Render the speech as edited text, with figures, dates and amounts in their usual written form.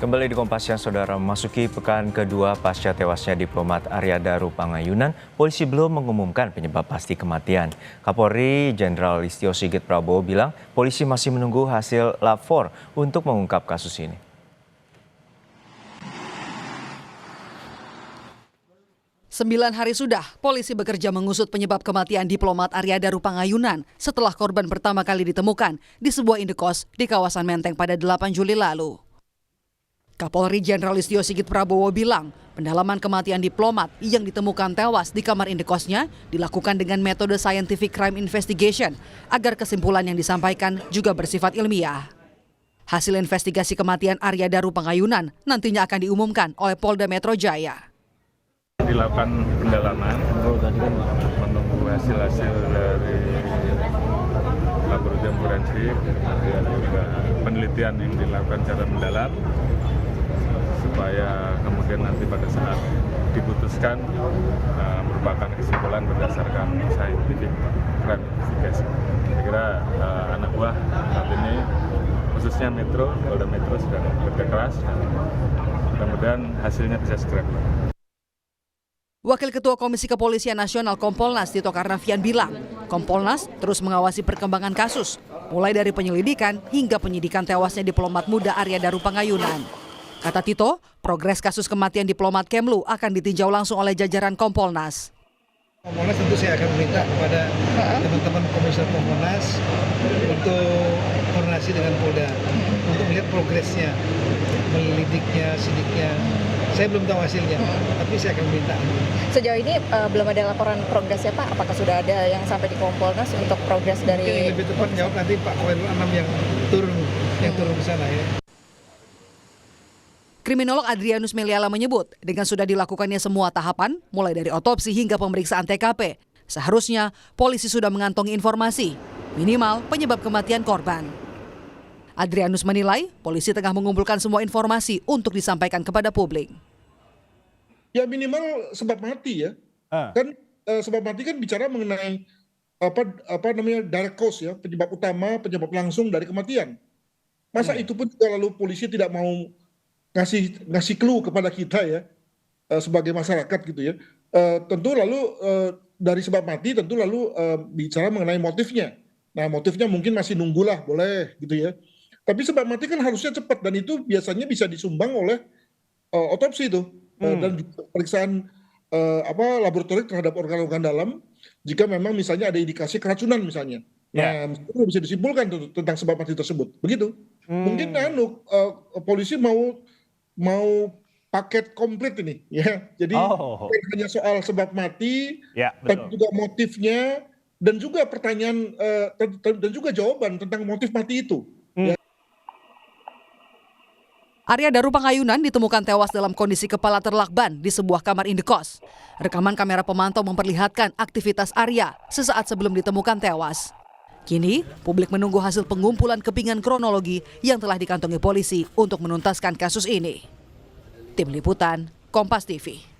Kembali di Kompas Siang, Saudara, memasuki pekan kedua pasca tewasnya diplomat Arya Daru Pangayunan, polisi belum mengumumkan penyebab pasti kematian. Kapolri Jenderal Listio Sigit Prabowo bilang polisi masih menunggu hasil lab 4 untuk mengungkap kasus ini. Sembilan hari sudah, polisi bekerja mengusut penyebab kematian diplomat Arya Daru Pangayunan setelah korban pertama kali ditemukan di sebuah indekos di kawasan Menteng pada 8 Juli lalu. Kapolri Jenderal Listio Sigit Prabowo bilang, pendalaman kematian diplomat yang ditemukan tewas di kamar indekosnya dilakukan dengan metode scientific crime investigation agar kesimpulan yang disampaikan juga bersifat ilmiah. Hasil investigasi kematian Arya Daru Pangayunan nantinya akan diumumkan oleh Polda Metro Jaya. Dilakukan pendalaman, menunggu hasil-hasil dari laboratorium forensik, dan juga penelitian yang dilakukan secara mendalam, supaya kemudian nanti pada saat diputuskan merupakan kesimpulan berdasarkan scientific crime investigation. Saya kira anak buah saat ini, khususnya Metro, Polda Metro sedang bekerja keras, dan mudah-mudahan hasilnya bisa segera keluar. Wakil Ketua Komisi Kepolisian Nasional Kompolnas Tito Karnavian bilang, Kompolnas terus mengawasi perkembangan kasus, mulai dari penyelidikan hingga penyidikan tewasnya diplomat muda Arya Daru Pangayunan. Kata Tito, progres kasus kematian diplomat Kemlu akan ditinjau langsung oleh jajaran Kompolnas. Kompolnas tentu saya akan meminta kepada teman-teman Komisioner Kompolnas untuk koordinasi dengan Polda untuk melihat progresnya, melidiknya, sidiknya. Saya belum tahu hasilnya, tapi saya akan minta. Sejauh ini belum ada laporan progresnya, Pak. Apakah sudah ada yang sampai di Kompolnas untuk progres dari? Mungkin lebih tepat jawab nanti Pak Koirul Anam yang turun ke sana ya. Kriminolog Adrianus Meliala menyebut, dengan sudah dilakukannya semua tahapan, mulai dari otopsi hingga pemeriksaan TKP, seharusnya polisi sudah mengantongi informasi, minimal penyebab kematian korban. Adrianus menilai polisi tengah mengumpulkan semua informasi untuk disampaikan kepada publik. Ya minimal sebab mati ya. Kan sebab mati kan bicara mengenai apa namanya direct cause ya, penyebab utama, penyebab langsung dari kematian. Masa itu pun juga lalu polisi tidak mau ngasih clue kepada kita ya sebagai masyarakat gitu ya. Tentu lalu dari sebab mati tentu lalu bicara mengenai motifnya. Nah, motifnya mungkin masih nunggulah, boleh gitu ya. Tapi sebab mati kan harusnya cepat, dan itu biasanya bisa disumbang oleh otopsi itu dan juga pemeriksaan laboratorium terhadap organ-organ dalam jika memang misalnya ada indikasi keracunan misalnya. Nah, itu bisa disimpulkan tentang sebab mati tersebut. Begitu. Mungkin polisi mau paket komplit ini ya. Jadi hanya soal sebab mati, tapi juga motifnya dan juga pertanyaan dan juga jawaban tentang motif mati itu. Arya Daru Pangayunan ditemukan tewas dalam kondisi kepala terlakban di sebuah kamar indekos. Rekaman kamera pemantau memperlihatkan aktivitas Arya sesaat sebelum ditemukan tewas. Kini, publik menunggu hasil pengumpulan kepingan kronologi yang telah dikantongi polisi untuk menuntaskan kasus ini. Tim Liputan, Kompas TV.